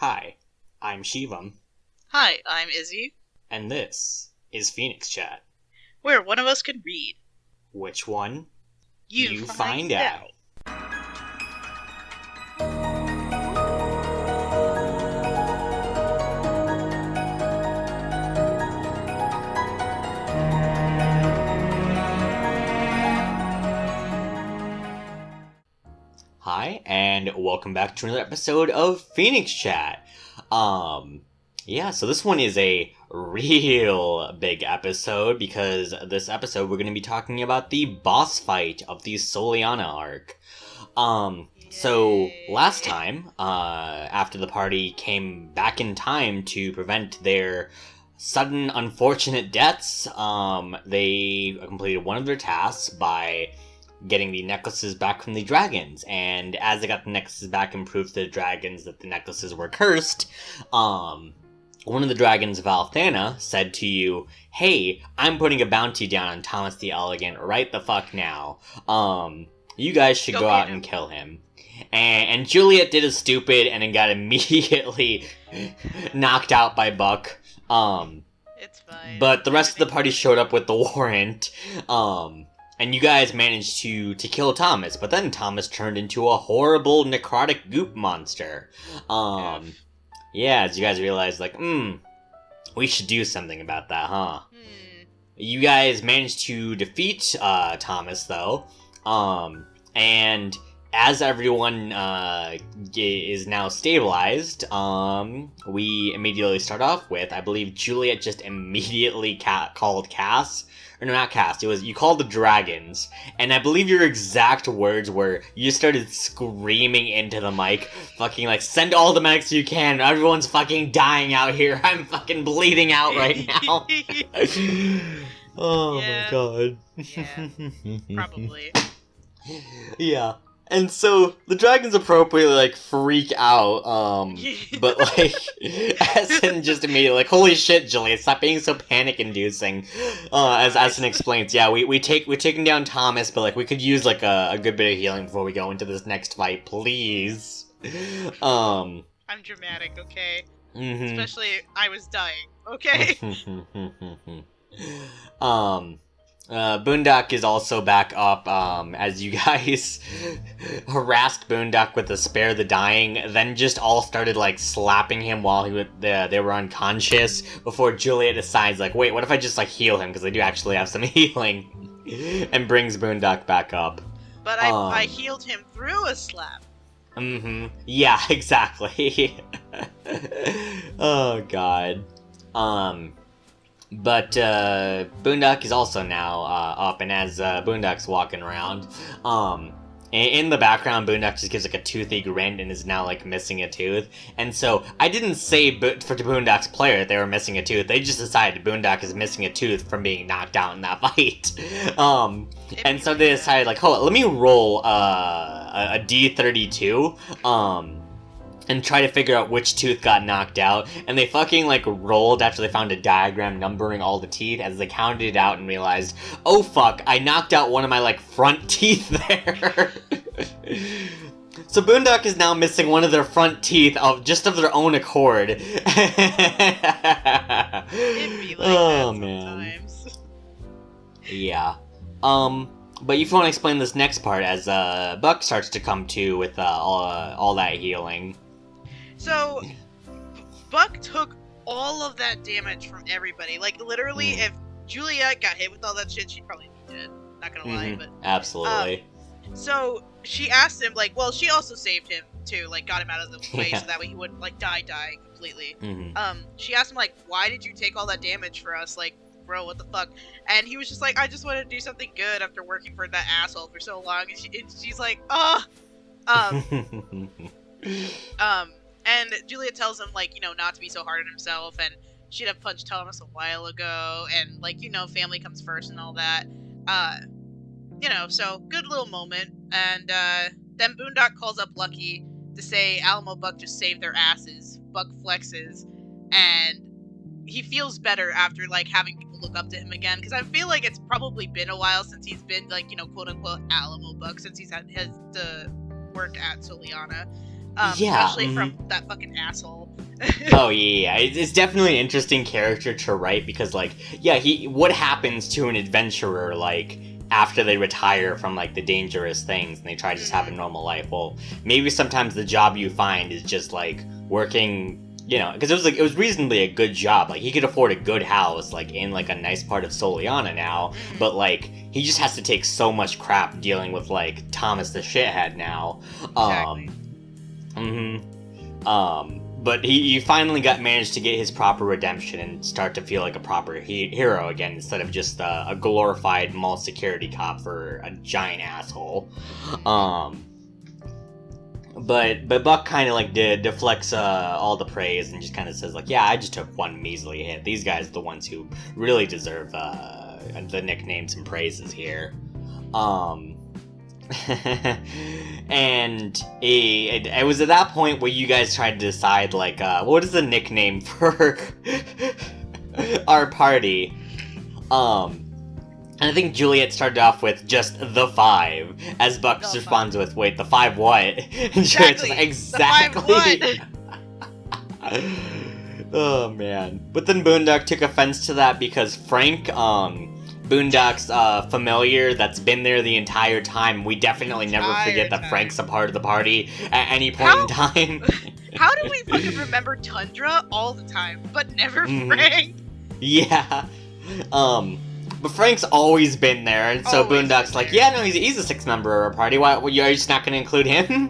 Hi, I'm Shivam, Hi, I'm Izzy. and this is PhoenixChat. Where one of us can read. Which one? You find out. Hi, and welcome back to another episode of PhoenixChat. So this one is a real big episode because this episode we're going to be talking about the boss fight of the Soliana arc. So last time, after the party came back in time to prevent their sudden unfortunate deaths, they completed one of their tasks by getting the necklaces back from the dragons, and as they got the necklaces back and proved to the dragons that the necklaces were cursed, one of the dragons, Valthana, said to you, "Hey, I'm putting a bounty down on Thomas the Elegant right the fuck now. You guys should go out and kill him." And Juliet did a stupid and then got immediately knocked out by Buck. It's fine. But the rest of the party showed up with the warrant. And you guys managed to kill Thomas, but then Thomas turned into a horrible necrotic goop monster. As you guys realized, we should do something about that, huh? You guys managed to defeat Thomas, though. And as everyone is now stabilized, we immediately start off with, I believe Juliet just immediately called Cass. Or no, not Cass, you called the dragons, and I believe your exact words were, you started screaming into the mic, fucking send all the medics you can, everyone's fucking dying out here, I'm fucking bleeding out right now. Oh my god. Yeah, probably. Yeah. And so, the dragons appropriately, freak out, but, Essen just immediately, holy shit, Juliet, stop being so panic-inducing, as Essen explains, yeah, we're taking down Thomas, but, we could use, a good bit of healing before we go into this next fight, please. I'm dramatic, okay? Mm-hmm. Especially, I was dying, okay? Boondock is also back up, as you guys harassed Boondock with the spare the dying, then just all started, slapping him while they were unconscious, before Juliet decides, wait, what if I just, heal him, because they do actually have some healing, and brings Boondock back up. But I healed him through a slap. Yeah, exactly. Oh, God. But Boondock is also now up, and as Boondock's walking around, in the background, Boondock just gives a toothy grin and is now missing a tooth. And so I didn't say for Boondock's player that they were missing a tooth. They just decided Boondock is missing a tooth from being knocked out in that fight. And so they decided hold on, let me roll a D32. And try to figure out which tooth got knocked out, and they fucking rolled after they found a diagram numbering all the teeth as they counted it out and realized, oh fuck, I knocked out one of my front teeth there. So Boondock is now missing one of their front teeth of their own accord. It'd be that man. Sometimes. Yeah. But if you want to explain this next part as Buck starts to come to with all that healing. So, Buck took all of that damage from everybody. Literally, if Juliet got hit with all that shit, she'd probably be dead. Not gonna lie, but... Absolutely. So, she asked him, she also saved him, too. Got him out of the way so that way he wouldn't, die completely. She asked him, why did you take all that damage for us? Bro, what the fuck? And he was just I just wanted to do something good after working for that asshole for so long. And she's like, and Juliet tells him, not to be so hard on himself, and she'd have punched Thomas a while ago, and, family comes first and all that. So, good little moment. And, then Boondock calls up Lucky to say Alamo Buck just saved their asses. Buck flexes, and he feels better after, having people look up to him again, because I feel it's probably been a while since he's been, quote-unquote Alamo Buck, since he's had to work at Soliana. Especially from that fucking asshole. Oh yeah, it's definitely an interesting character to write because, like, yeah, what happens to an adventurer, like, after they retire from, like, the dangerous things and they try to just have a normal life? Well, maybe sometimes the job you find is just, like, working, you know, because it was reasonably a good job. Like, he could afford a good house, like, in, like, a nice part of Soliana now, but, like, he just has to take so much crap dealing with, like, Thomas the shithead now. Exactly. But he finally managed to get his proper redemption and start to feel like a proper hero again, instead of just a glorified mall security cop for a giant asshole. But Buck kind of, like, deflects all the praise and just kind of says, like, yeah, I just took one measly hit. These guys are the ones who really deserve the nicknames and praises here. And it was at that point where you guys tried to decide, like, what is the nickname for our party? And I think Juliet started off with just the 5, as Buck responds with, wait, the 5 what? And Juliet's like, exactly. The 5 what? Oh, man. But then Boondock took offense to that because Frank, Boondock's familiar that's been there the entire time. We definitely never forget that Frank's a part of the party at any point in time. How do we fucking remember Tundra all the time, but never Frank? Yeah. But Frank's always been there, and so Boondock's like, yeah, no, he's a 6th member of our party. Why are you just not going to include him?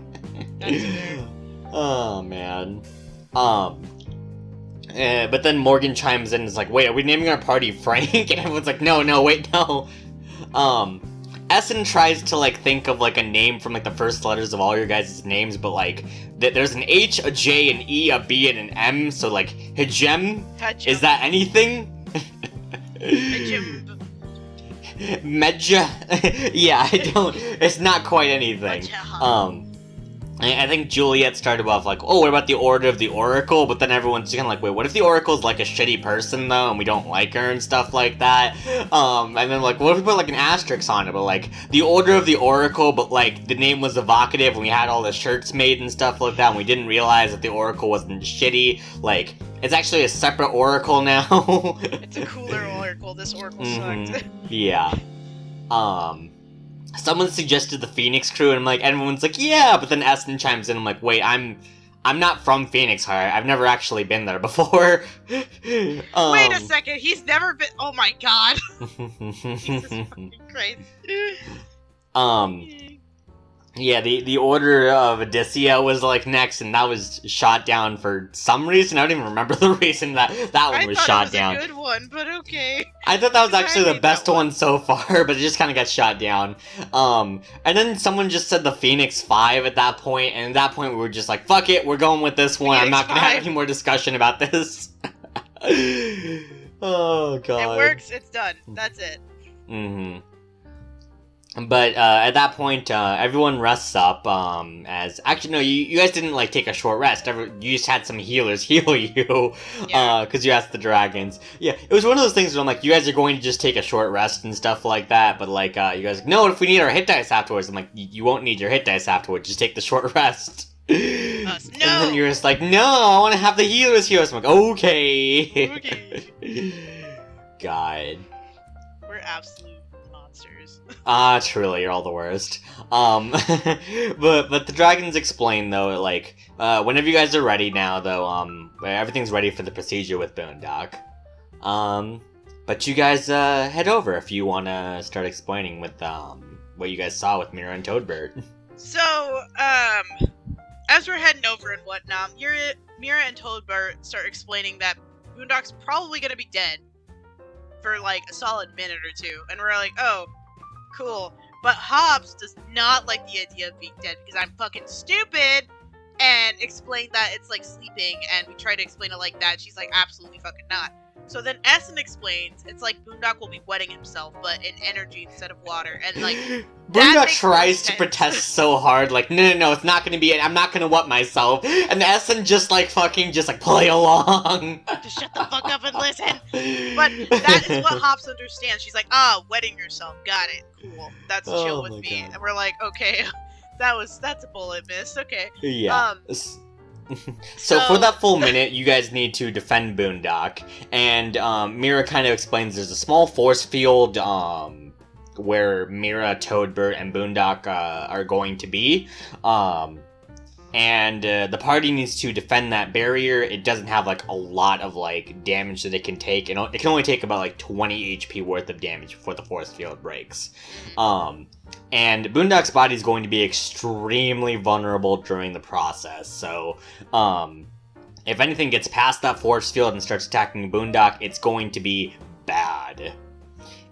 That's fair. Oh, man. But then Morgan chimes in and is like, wait, are we naming our party Frank? And everyone's like, no, wait, no. Essen tries to, like, think of, like, a name from, like, the first letters of all your guys' names, but, like, there's an H, a J, an E, a B, and an M, so, like, Hijem? Is that anything? Hijem. Medja? Yeah, it's not quite anything. I think Juliet started off like, oh, what about the Order of the Oracle? But then everyone's kind of like, wait, what if the Oracle's like a shitty person, though, and we don't like her and stuff like that? And then, like, what if we put, like, an asterisk on it? But, like, the Order of the Oracle, but, like, the name was evocative, and we had all the shirts made and stuff like that, and we didn't realize that the Oracle wasn't shitty. Like, it's actually a separate Oracle now. It's a cooler Oracle. This Oracle sucked. Yeah. Someone suggested the Phoenix crew, and I'm like, everyone's like, yeah, but then Essen chimes in, I'm like, wait, I'm not from Phoenix, I've never actually been there before. Wait a second, he's never been, oh my god. Jesus fucking Christ. Yeah, the Order of Odysseia was, like, next, and that was shot down for some reason. I don't even remember the reason that one was shot down. I thought it was a good one, but okay. I thought that was actually the best one so far, but it just kind of got shot down. And then someone just said the Phoenix 5 at that point, and at that point we were just like, fuck it, we're going with this one. I'm not going to have any more discussion about this. Oh, God. It works, it's done. That's it. But at that point, everyone rests up. As actually, no, you guys didn't like take a short rest. You just had some healers heal you, because you asked the dragons. Yeah, it was one of those things where I'm like, you guys are going to just take a short rest and stuff like that. But like, you guys, like, no, if we need our hit dice afterwards, I'm like, you won't need your hit dice afterwards. Just take the short rest. No. And then you're just like, no, I want to have the healers heal us. I'm like, okay. God. We're absolute monsters. Truly, you're all the worst. But the dragons explain, though, like, whenever you guys are ready now, though, everything's ready for the procedure with Boondock. But you guys, head over if you want to start explaining with, what you guys saw with Mira and Toadbird. So, as we're heading over and whatnot, Mira and Toadbird start explaining that Boondock's probably gonna be dead for, like, a solid minute or two, and we're like, oh, cool. But Hobbs does not like the idea of being dead because I'm fucking stupid, and explain that it's like sleeping, and we try to explain it like that. She's like, absolutely fucking not. So then Essen explains it's like Boondock will be wetting himself, but in energy instead of water, and like Boondock tries to protest so hard, like, no, it's not gonna be it. I'm not gonna wet myself, and Essen just like fucking just like play along. Just shut the fuck up and listen. But that is what Hobbs understands. She's like, wetting yourself, got it, cool. That's chill with me. God. And we're like, okay, That's a bullet miss. Okay. Yeah. So for that full minute, you guys need to defend Boondock, and Mira kind of explains there's a small force field where Mira, Toadbird, and Boondock are going to be. And the party needs to defend that barrier. It doesn't have like a lot of like damage that it can take. It can only take about like 20 HP worth of damage before the force field breaks. And Boondock's body is going to be extremely vulnerable during the process. So if anything gets past that force field and starts attacking Boondock, it's going to be bad.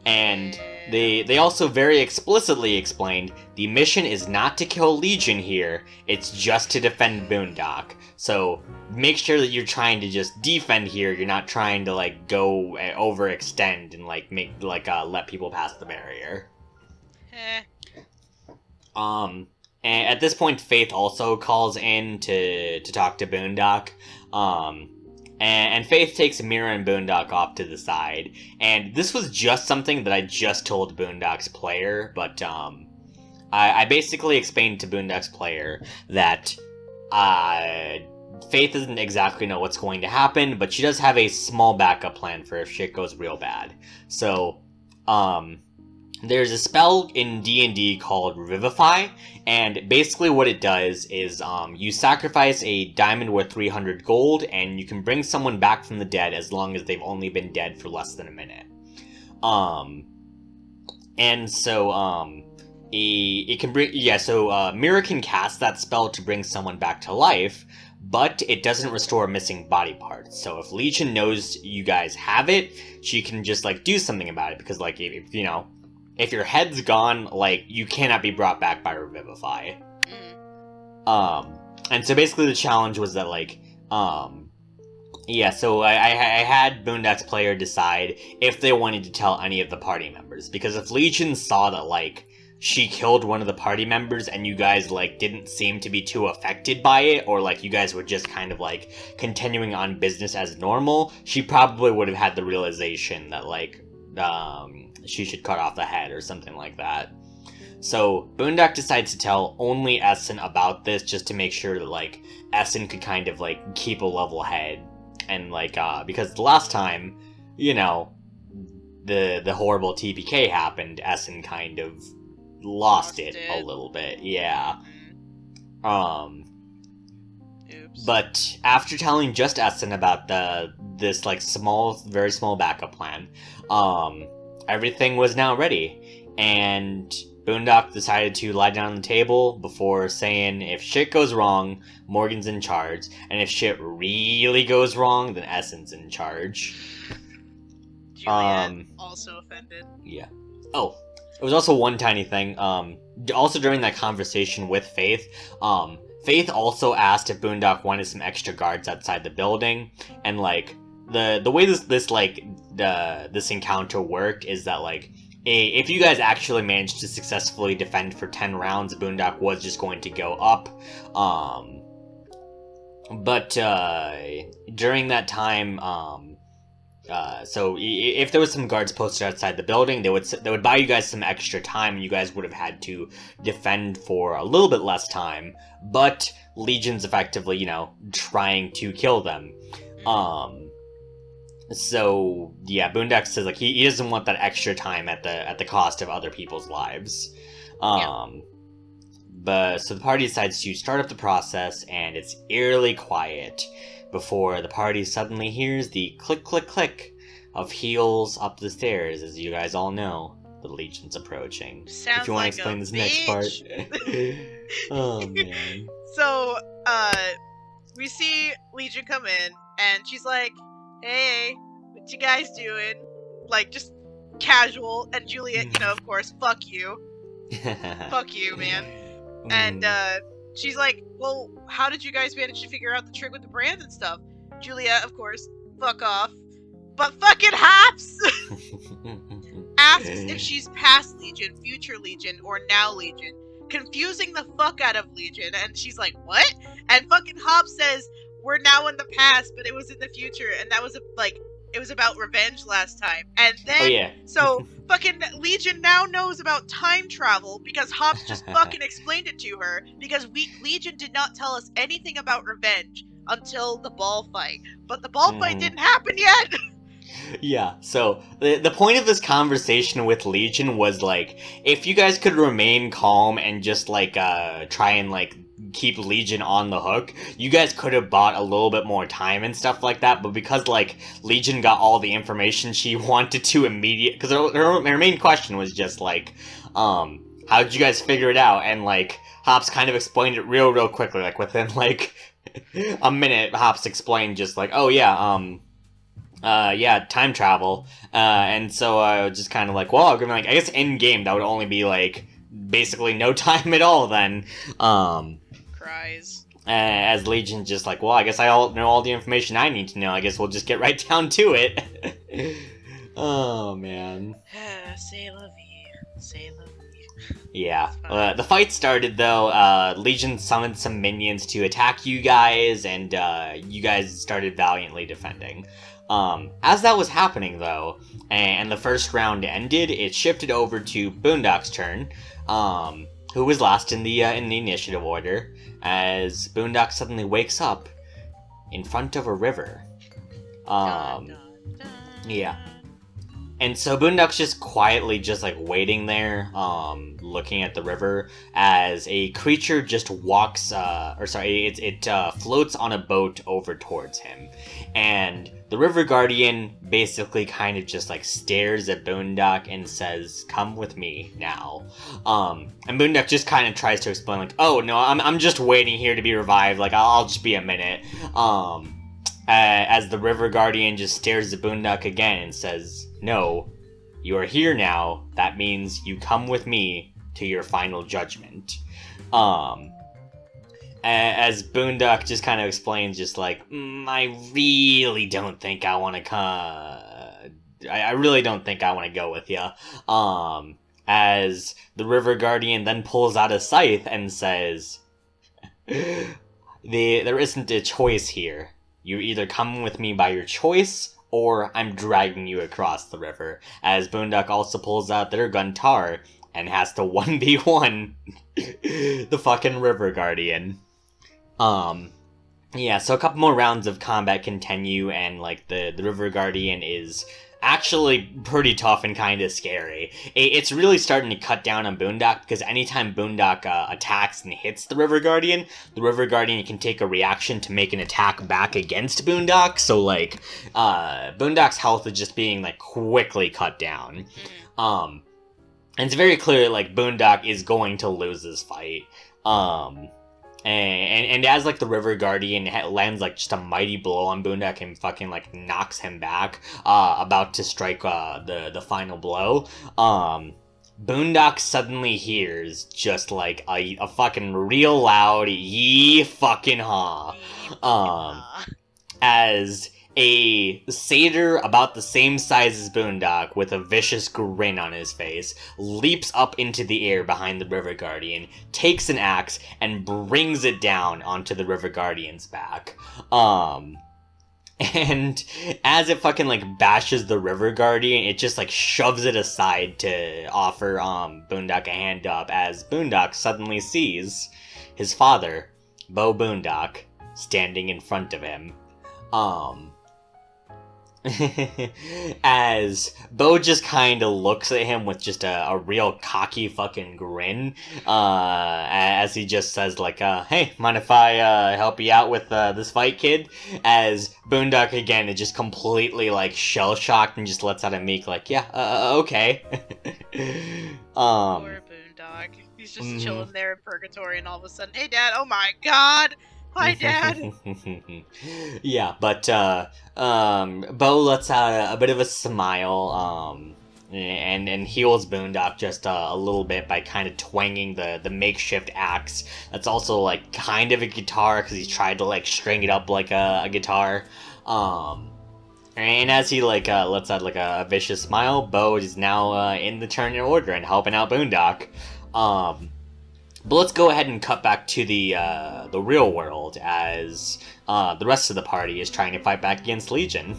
And they also very explicitly explained the mission is not to kill Legion here, it's just to defend Boondock. So make sure that you're trying to just defend here, you're not trying to like go overextend and like make like let people pass the barrier. And at this point Faith also calls in to talk to Boondock. And Faith takes Mira and Boondock off to the side. And this was just something that I just told Boondock's player, but I basically explained to Boondock's player that Faith doesn't exactly know what's going to happen, but she does have a small backup plan for if shit goes real bad. So, there's a spell in D&D called Revivify, and basically what it does is you sacrifice a diamond worth 300 gold, and you can bring someone back from the dead as long as they've only been dead for less than a minute. And so it can bring Mira can cast that spell to bring someone back to life, but it doesn't restore missing body parts. So if Legion knows you guys have it, she can just like do something about it, because like if you know, if your head's gone, like, you cannot be brought back by Revivify. And so basically the challenge was that, like, so I had Boondock's player decide if they wanted to tell any of the party members. Because if Legion saw that, like, she killed one of the party members and you guys, like, didn't seem to be too affected by it, or, like, you guys were just kind of, like, continuing on business as normal, she probably would have had the realization that, like, she should cut off the head or something like that. So Boondock decides to tell only Essen about this, just to make sure that like Essen could kind of like keep a level head, and like because the last time, you know, the horrible TPK happened, Essen kind of lost it a little bit. Yeah. Oops. But after telling just Essen about this like very small backup plan, everything was now ready, and Boondock decided to lie down on the table before saying if shit goes wrong, Morgan's in charge, and if shit really goes wrong, then Essen's in charge. Juliet also offended. Yeah. Oh, it was also one tiny thing. Also during that conversation with Faith, Faith also asked if Boondock wanted some extra guards outside the building, and like the way this encounter worked is that like if you guys actually managed to successfully defend for 10 rounds, Boondock was just going to go up. But during that time, so if there was some guards posted outside the building, they would buy you guys some extra time, and you guys would have had to defend for a little bit less time. But Legion's effectively, you know, trying to kill them. So yeah, Boondock says like he doesn't want that extra time at the cost of other people's lives. But so the party decides to start up the process, and it's eerily quiet before the party suddenly hears the click click click of heels up the stairs. As you guys all know, the Legion's approaching. Sounds if you want like to explain this bitch. next part. Oh man. So we see Legion come in, and she's like, hey, what you guys doing? Like, just casual. And Juliet, you know, of course, fuck you. Fuck you, man. And she's like, well, how did you guys manage to figure out the trick with the brands and stuff? Juliet, of course, fuck off. But fucking Hops asks if she's past Legion, future Legion, or now Legion, confusing the fuck out of Legion. And she's like, what? And fucking Hops says, we're now in the past, but it was in the future, and that was like it was about revenge last time. And then, so fucking Legion now knows about time travel because Hops just fucking explained it to her, because Legion did not tell us anything about revenge until the ball fight. But the ball fight didn't happen yet! Yeah, so the point of this conversation with Legion was, like, if you guys could remain calm and just, like, try and, like, keep Legion on the hook, you guys could have bought a little bit more time and stuff like that, but because, like, Legion got all the information she wanted to because her main question was just, like, how did you guys figure it out? And, like, Hops kind of explained it real quickly, like, within, like, a minute, Hops explained just, like, oh, yeah, time travel, and so I was just kind of like, well, I guess in-game that would only be, like, basically no time at all then, Cries. As Legion just like, well, I guess I know all the information I need to know, I guess we'll just get right down to it. Oh, man. C'est la vie. C'est la vie. Yeah, the fight started though, Legion summoned some minions to attack you guys, and you guys started valiantly defending. As that was happening, though, and the first round ended, it shifted over to Boondock's turn, who was last in the initiative order, as Boondock suddenly wakes up in front of a river. Yeah. And so Boondock's just quietly just, like, waiting there, looking at the river, as a creature just walks, it floats on a boat over towards him. And the River Guardian basically kind of just, like, stares at Boondock and says, come with me now. And Boondock just kind of tries to explain, like, oh, no, I'm just waiting here to be revived, like, I'll just be a minute. As the River Guardian just stares at Boondock again and says, no, you are here now. That means you come with me to your final judgment. As Boondock just kind of explains, just like, I really don't think I want to come. I really don't think I want to go with you. As the River Guardian then pulls out a scythe and says, there isn't a choice here. You either come with me by your choice, or I'm dragging you across the river. As Boondock also pulls out their Guntar and has to 1v1 the fucking River Guardian. Yeah, so a couple more rounds of combat continue, and, like, the River Guardian is actually pretty tough and kind of scary. It's really starting to cut down on Boondock, because anytime Boondock attacks and hits the River Guardian can take a reaction to make an attack back against Boondock, so, like, Boondock's health is just being, like, quickly cut down. And it's very clear, like, Boondock is going to lose this fight. And as, like, the River Guardian lands, like, just a mighty blow on Boondock and fucking, like, knocks him back, about to strike, the final blow, Boondock suddenly hears just, like, a fucking real loud yee fucking haw, as a satyr about the same size as Boondock, with a vicious grin on his face, leaps up into the air behind the River Guardian, takes an axe, and brings it down onto the River Guardian's back. And as it fucking, like, bashes the River Guardian, it just, like, shoves it aside to offer, Boondock a hand up, as Boondock suddenly sees his father, Bo Boondock, standing in front of him. As Bo just kind of looks at him with just a real cocky fucking grin, as he just says, like, hey, mind if I help you out with this fight, kid? As Boondock again is just completely, like, shell-shocked and just lets out a meek, like, yeah, okay. Poor Boondock. He's just chilling there in purgatory, and all of a sudden, hey, Dad, oh my god! Hi, Dad! Yeah, but, Bo lets out a bit of a smile, and heals Boondock just a little bit by kind of twanging the makeshift axe. That's also, like, kind of a guitar, because he tried to, like, string it up like a guitar. And as he, like, lets out, like, a vicious smile, Bo is now, in the turn order and helping out Boondock. But let's go ahead and cut back to the real world, as the rest of the party is trying to fight back against Legion.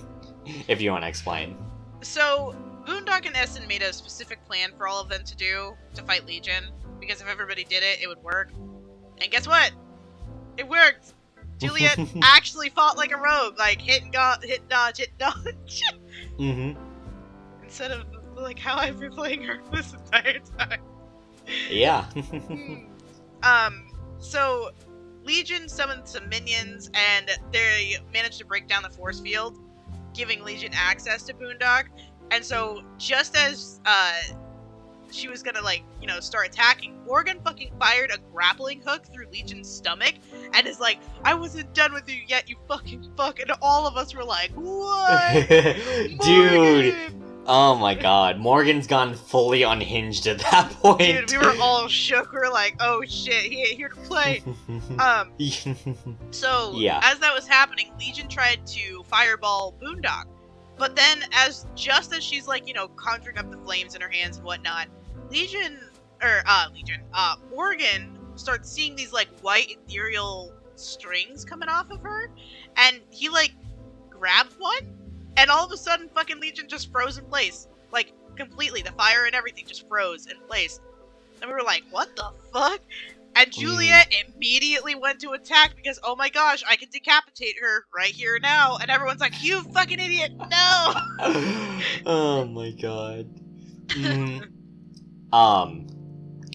If you want to explain. So, Boondock and Essen made a specific plan for all of them to do to fight Legion, because if everybody did it, it would work. And guess what? It worked! Juliet actually fought like a rogue, like hit and dodge. Mm-hmm. Instead of like how I've been playing her this entire time. Yeah. So Legion summoned some minions, and they managed to break down the force field, giving Legion access to Boondock. And so, just as she was gonna start attacking, Morgan fucking fired a grappling hook through Legion's stomach, and is like, "I wasn't done with you yet, you fucking fuck!" And all of us were like, "What, dude?" Oh my god, Morgan's gone fully unhinged at that point. Dude, we were all shook. We were like, "Oh shit, he ain't here to play." So yeah. As that was happening, Legion tried to fireball Boondock, but then just as she's conjuring up the flames in her hands and whatnot, Morgan starts seeing these white ethereal strings coming off of her, and he grabs one. And all of a sudden, fucking Legion just froze in place. Completely. The fire and everything just froze in place. And we were like, what the fuck? And Juliet immediately went to attack because, oh my gosh, I can decapitate her right here now. And everyone's like, you fucking idiot, no! Oh my god.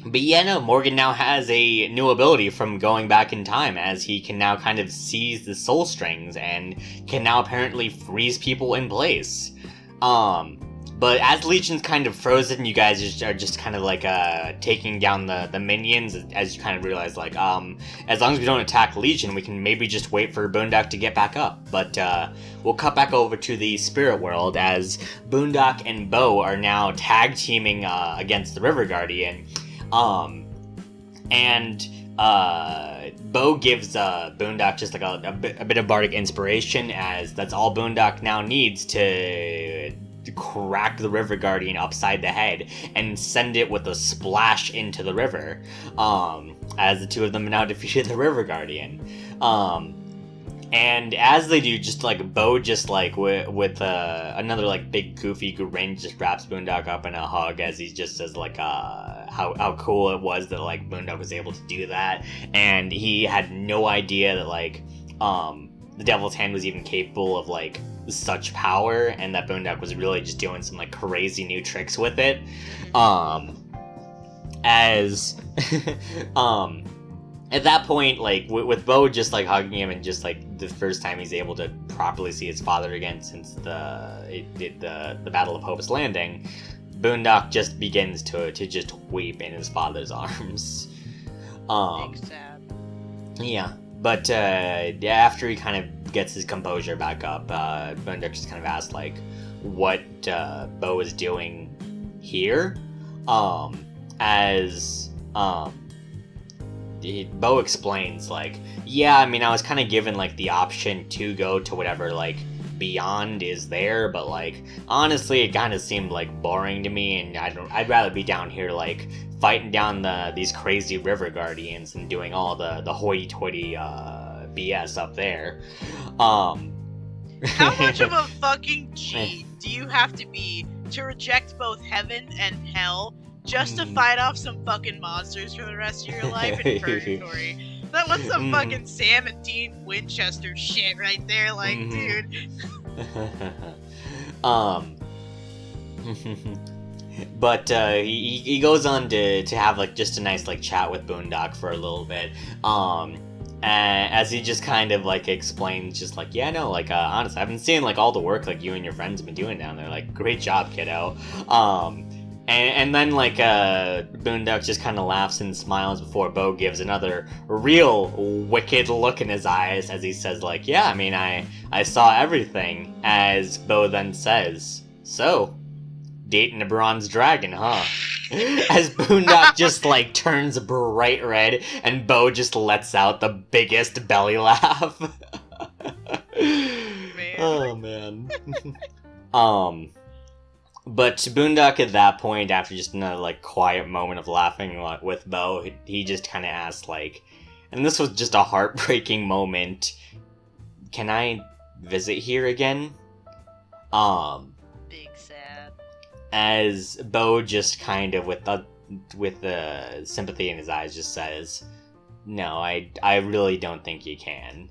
But yeah, no, Morgan now has a new ability from going back in time, as he can now kind of seize the soul strings and can now apparently freeze people in place. But as Legion's kind of frozen, you guys are just kind of taking down the minions, as you kind of realize as long as we don't attack Legion, we can maybe just wait for Boondock to get back up. But we'll cut back over to the spirit world as Boondock and Bo are now tag teaming against the River Guardian. Bo gives Boondock just a bit of bardic inspiration, as that's all Boondock now needs to crack the River Guardian upside the head and send it with a splash into the river, as the two of them now defeated the River Guardian. And as they do, just Bo just with another big goofy grin just wraps Boondock up in a hug, as he just says how cool it was that Boondock was able to do that, and he had no idea that the Devil's Hand was even capable of such power, and that Boondock was really just doing some crazy new tricks with it. At that point, with Bo just hugging him, and just the first time he's able to properly see his father again since the Battle of Hope's Landing, Boondock just begins to just weep in his father's arms. Sad. Yeah, but after he kind of gets his composure back up, Boondock just kind of asks what Bo is doing here, Bo explains yeah, I mean, I was kind of given the option to go to whatever beyond is there, but honestly it kind of seemed boring to me, and I'd rather be down here fighting down these crazy River Guardians and doing all the hoity-toity BS up there. How much of a fucking G do you have to be to reject both heaven and hell just to fight off some fucking monsters for the rest of your life in purgatory? That was some fucking Sam and Dean Winchester shit right there, dude. But he goes on to have just a nice chat with Boondock for a little bit, as he just kind of explains just yeah, no, honestly, I've been seeing all the work you and your friends have been doing down there, great job, kiddo. And then Boondock just kind of laughs and smiles before Bo gives another real wicked look in his eyes, as he says yeah, I mean, I saw everything, as Bo then says, so dating a bronze dragon, huh? As Boondock just turns bright red, and Bo just lets out the biggest belly laugh. Man. Oh man. But Boondock at that point, after just another quiet moment of laughing with Bo, he just kind of asked and this was just a heartbreaking moment, can I visit here again? Big sad. As Bo just kind of with the sympathy in his eyes just says, "No, I really don't think you can."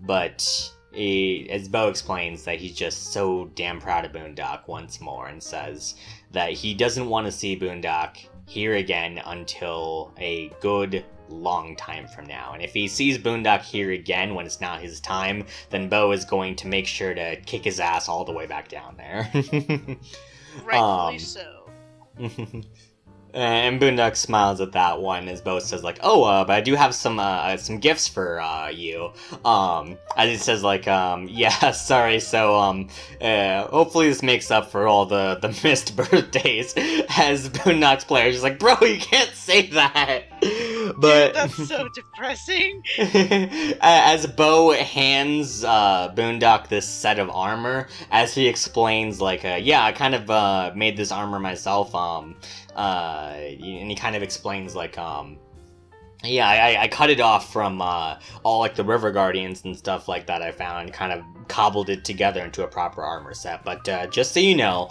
But as Bo explains that he's just so damn proud of Boondock once more, and says that he doesn't want to see Boondock here again until a good long time from now. And if he sees Boondock here again when it's not his time, then Bo is going to make sure to kick his ass all the way back down there. Rightfully so. And Boondock smiles at that one as Bo says, like, but I do have some gifts for, you. As he says, like, yeah, sorry, so, hopefully this makes up for all the missed birthdays. As Boondock's player is just like, bro, you can't say that! But dude, that's so depressing. As Bo hands Boondock this set of armor, as he explains, like, yeah, I kind of made this armor myself, and he kind of explains, like, yeah, I cut it off from all, like, the River Guardians and stuff like that I found, kind of cobbled it together into a proper armor set. But just so you know,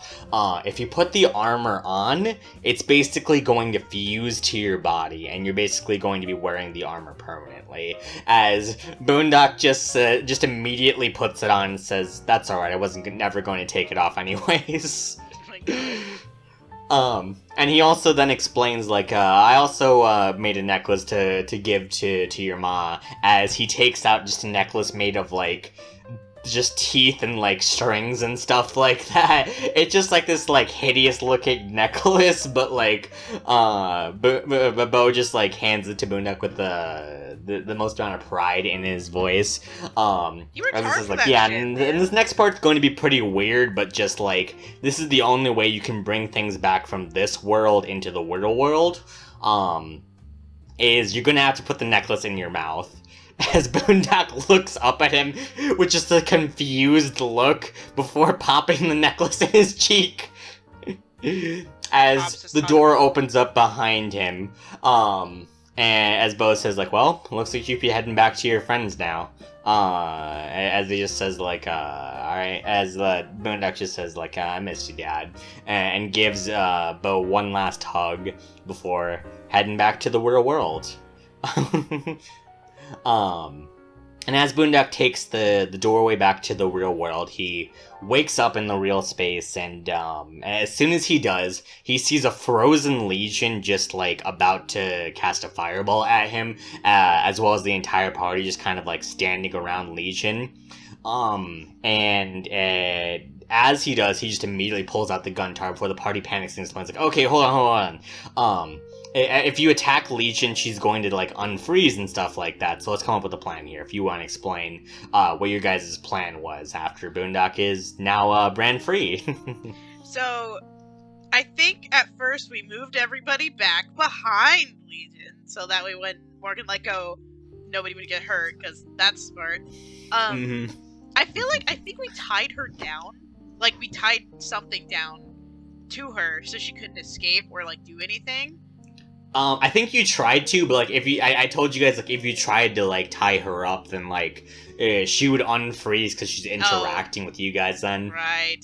if you put the armor on, it's basically going to fuse to your body, and you're basically going to be wearing the armor permanently. As Boondock just immediately puts it on and says, that's alright, I wasn't never going to take it off anyways. Oh my God. And he also then explains, like, I also, made a necklace to give to your ma, as he takes out just a necklace made of, like, just teeth and, like, strings and stuff like that. It's just, like, this, like, hideous-looking necklace, but, like, Bo just, like, hands it to Boondock with the most amount of pride in his voice. You were hard for like, that yeah, shit, and man. this next part's going to be pretty weird, but just, like, this is the only way you can bring things back from this world into the real world, is you're gonna have to put the necklace in your mouth. As Boondock looks up at him with just a confused look before popping the necklace in his cheek. As the door opens up behind him, and as Bo says, like, well, looks like you'd be heading back to your friends now. As he just says, like, alright, as Boondock just says, like, I missed you, Dad, and gives Bo one last hug before heading back to the real world. And as Boondock takes the doorway back to the real world, he wakes up in the real space, and as soon as he does, he sees a frozen Legion just, like, about to cast a fireball at him, as well as the entire party just kind of, like, standing around Legion. As he does, he just immediately pulls out the gun tower before the party panics and explains, like, okay, hold on. If you attack Legion, she's going to, like, unfreeze and stuff like that, so let's come up with a plan here. If you want to explain what your guys' plan was after Boondock is now brand free. So, I think at first we moved everybody back behind Legion, so that way when Morgan let go, nobody would get hurt, because that's smart. I think we tied her down. Like, we tied something down to her so she couldn't escape or, like, do anything. I think you tried to, but, like, I told you guys, like, if you tried to, like, tie her up, then, like, she would unfreeze because she's interacting with you guys then. Right.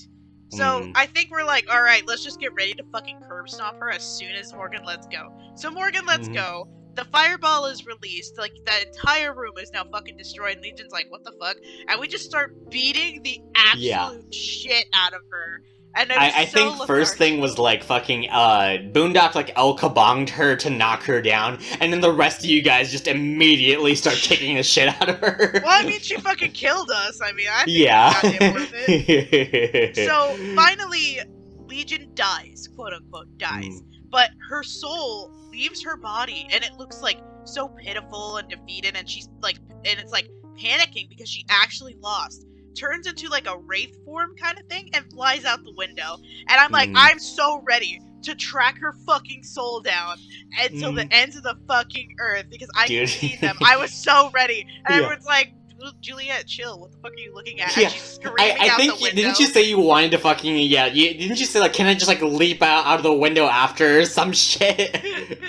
So, I think we're like, alright, let's just get ready to fucking curb stomp her as soon as Morgan lets go. So Morgan lets go, the fireball is released, like, that entire room is now fucking destroyed, and Legion's like, what the fuck? And we just start beating the absolute shit out of her. And I think first thing was, like, fucking, Boondock, like, El Kabonged her to knock her down, and then the rest of you guys just immediately start kicking the shit out of her. Well, I mean, she fucking killed us. I mean, I think it's goddamn worth it. So, finally, Legion dies, quote-unquote, dies. But her soul leaves her body, and it looks, like, so pitiful and defeated, and she's, like, and it's, like, panicking because she actually lost. Turns into, like, a wraith form kind of thing and flies out the window. And I'm like, I'm so ready to track her fucking soul down until the ends of the fucking earth because I can see them. I was so ready. And everyone's like, Juliet, chill. What the fuck are you looking at? And she's screaming out the window. Didn't you say you wanted to fucking, didn't you say, like, can I just, like, leap out of the window after some shit?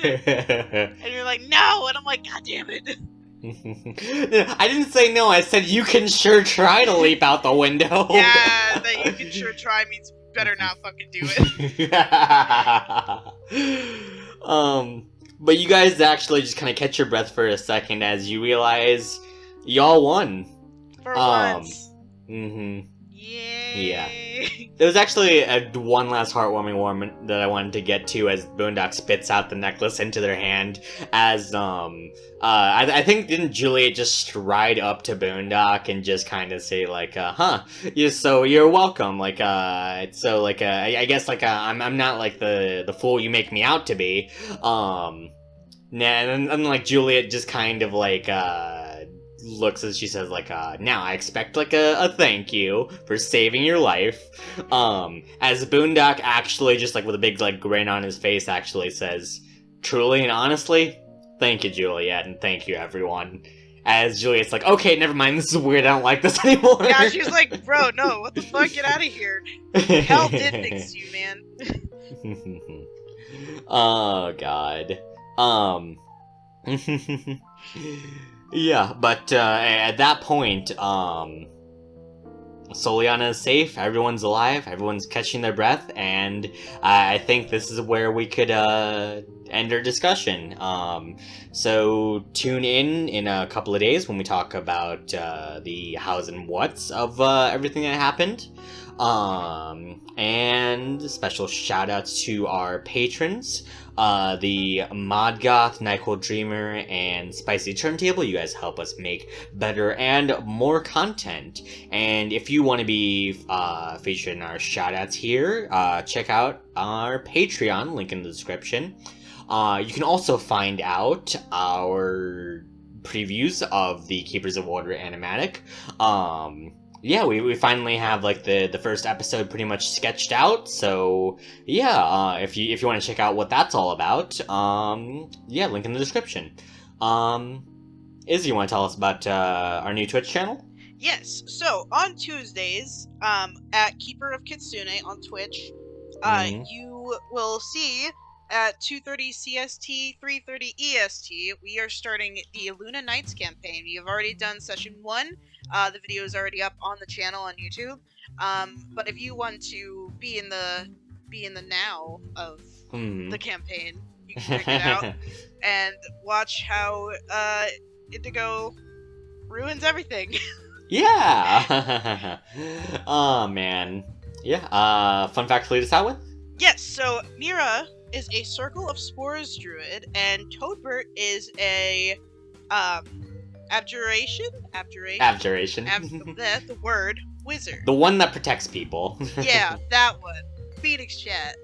And you're like, no! And I'm like, god damn it. I didn't say no, I said you can sure try to leap out the window. Yeah, that you can sure try means better not fucking do it. But you guys actually just kind of catch your breath for a second as you realize y'all won. For once. Mm-hmm. Yay. Yeah. There was actually one last heartwarming moment that I wanted to get to as Boondock spits out the necklace into their hand as, I think didn't Juliet just stride up to Boondock and just kind of say, like, so you're welcome, like, I guess, like, I'm not, like, the fool you make me out to be, and like, Juliet just kind of, like, looks as she says, like, now I expect, like, a thank you for saving your life, as Boondock actually, just, like, with a big, like, grin on his face, actually says, truly and honestly, thank you, Juliet, and thank you, everyone. As Juliet's like, okay, never mind, this is weird, I don't like this anymore. Yeah, she's like, bro, no, what the fuck, get out of here. Hell did fix you, man. Oh, God. Yeah, but at that point, Soliana is safe, everyone's alive, everyone's catching their breath, and I think this is where we could end our discussion. So tune in a couple of days when we talk about the hows and whats of everything that happened. And special shout outs to our patrons, the Modgoth, Nyquil Dreamer, and Spicy Turntable. You guys help us make better and more content. And if you want to be featured in our shout outs here, check out our Patreon, link in the description. You can also find out our previews of the Keepers of Order animatic. Yeah, we finally have, like, the first episode pretty much sketched out, so yeah, if you want to check out what that's all about, yeah, link in the description. Izzy, you want to tell us about our new Twitch channel? Yes, so on Tuesdays, at Keeper of Kitsune on Twitch, you will see at 2:30 CST, 3:30 EST, we are starting the Luna Nights campaign. We have already done session 1. The video is already up on the channel on YouTube. But if you want to be in the now of the campaign, you can check it out and watch how Indigo ruins everything. Yeah. Oh man. Yeah. Fun fact to lead us out with? Yes. So Mira is a Circle of Spores druid, and Toadbert is a abjuration. The word wizard. The one that protects people. Yeah, that one. PhoenixChat.